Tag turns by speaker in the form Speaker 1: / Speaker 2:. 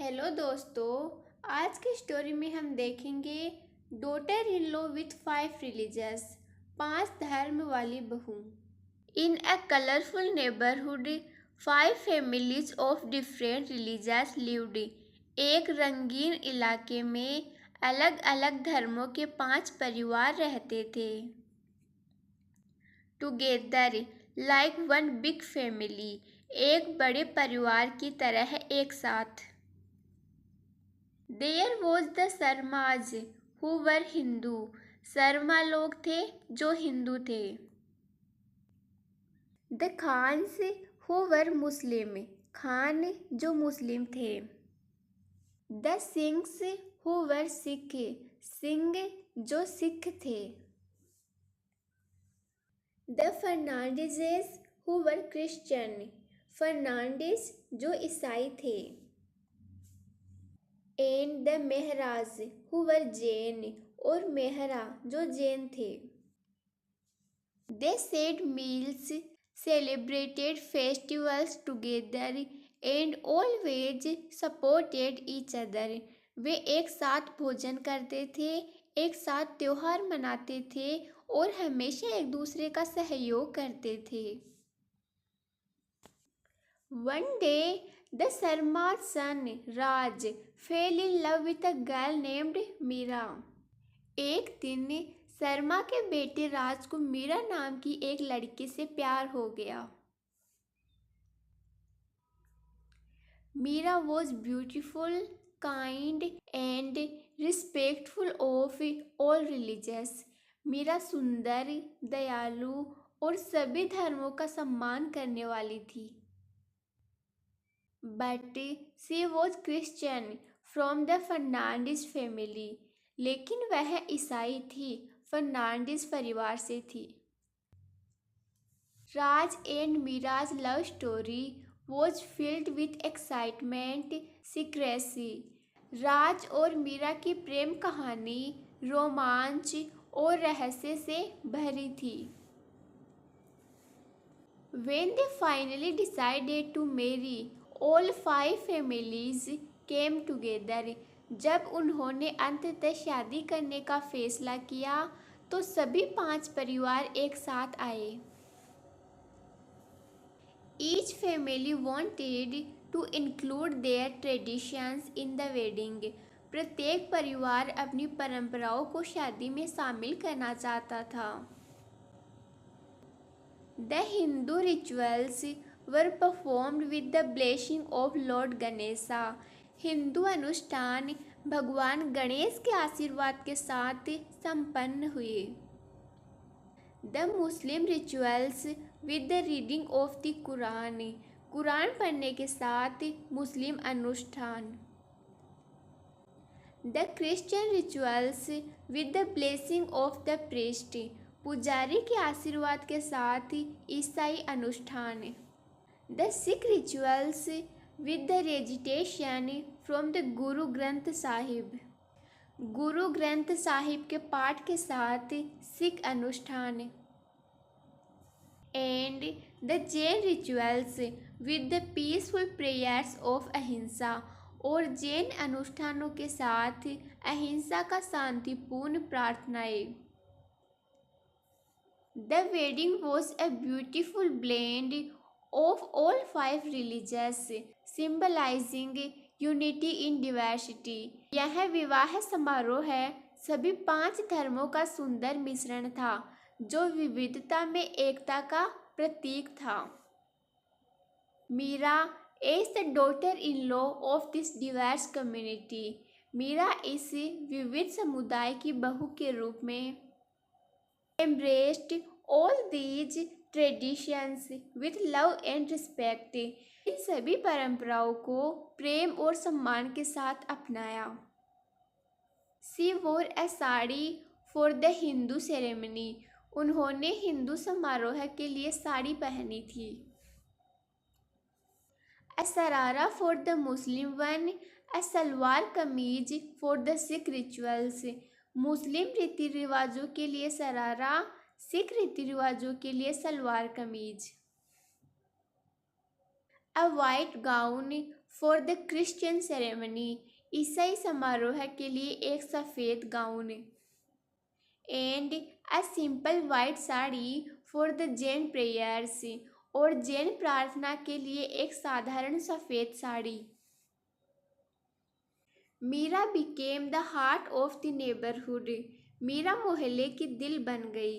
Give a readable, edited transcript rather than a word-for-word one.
Speaker 1: Hello दोस्तों, आज की स्टोरी में हम देखेंगे daughter in law with 5 religious, 5 धर्म वाली बहू। In a colourful neighbourhood 5 families of different religious lived. एक रंगीन इलाके में अलग अलग धर्मों के 5 परिवार रहते थे। Together like one big family, एक बड़े परिवार की तरह एक साथ। There was the Sharma's who were Hindu, Sharma लोग थे जो हिंदू थे। The खान्स who were मुस्लिम, खान जो मुस्लिम थे। The सिंघ्स who were Sikh, Singh जो सिख थे। The Fernandeses who were Christian, Fernandes जो ईसाई थे। And the Mehras who were Jain, और मेहरा जो जैन थे। They said meals, celebrated festivals together and always supported each other. वे एक साथ भोजन करते थे, एक साथ त्योहार मनाते थे और हमेशा एक दूसरे का सहयोग करते थे। One day, the Sarma's son Raj fell in love with a girl named Meera. एक दिन शर्मा के बेटे राज को मीरा नाम की एक लड़की से प्यार हो गया। Meera was beautiful, kind and respectful of all religions। Meera सुंदर, दयालु और सभी धर्मों का सम्मान करने वाली थी। But she was Christian from the Fernandes family। लेकिन वह ईसाई थी, फर्नांडिस परिवार से थी। Raj and Meera's love story was filled with excitement, secrecy। Raj और मीरा की प्रेम कहानी रोमांच और रहस्य से भरी थी। When they finally decided to marry, all 5 families came together। जब उन्होंने अंततः शादी करने का फैसला किया तो सभी 5 परिवार एक साथ आए। Each family wanted to include their traditions in the wedding। प्रत्येक परिवार अपनी परंपराओं को शादी में शामिल करना चाहता था। The Hindu rituals were performed with the blessing of Lord Ganesha। Hindu अनुष्ठान भगवान गणेश के आशीर्वाद के साथ संपन्न हुए। The Muslim rituals with the reading of the Quran। Quran पढ़ने के साथ मुस्लिम अनुष्ठान। The Christian rituals with the blessing of the priest। पुजारी के आशीर्वाद के साथ ईसाई अनुष्ठान। The Sikh rituals with the recitation from the Guru Granth Sahib. गुरु ग्रंथ साहिब के पाठ के साथ सिख अनुष्ठान। And the Jain rituals with the peaceful prayers of अहिंसा। और जैन अनुष्ठानों के साथ अहिंसा का शांतिपूर्ण प्रार्थनाएं। The wedding was a beautiful blend of all 5 religions, symbolizing unity in diversity। यह विवाह समारोह है सभी 5 धर्मों का सुंदर मिश्रण था जो विविधता में एकता का प्रतीक था। Meera is the daughter-in-law of this diverse community। Meera इस विविध समुदाय की बहू के रूप में embraced all these traditions with love and respect। इन सभी परंपराओं को प्रेम और सम्मान के साथ अपनाया। She wore a sari for the Hindu ceremony। उन्होंने हिंदू समारोह के लिए साड़ी पहनी थी। A sharara for the Muslim one, a salwar kameez for the Sikh rituals। मुस्लिम रीति रिवाजों के लिए शरारा, सिख रीति रिवाजों के लिए salwar kameez. A white gown for the Christian ceremony, ईसाई समारोह के लिए एक सफ़ेद gown. And a simple white sari for the Jain prayers, और जैन प्रार्थना के लिए एक साधारण सफ़ेद साड़ी। Meera became the heart of the neighbourhood, Meera मोहल्ले की दिल बन गई।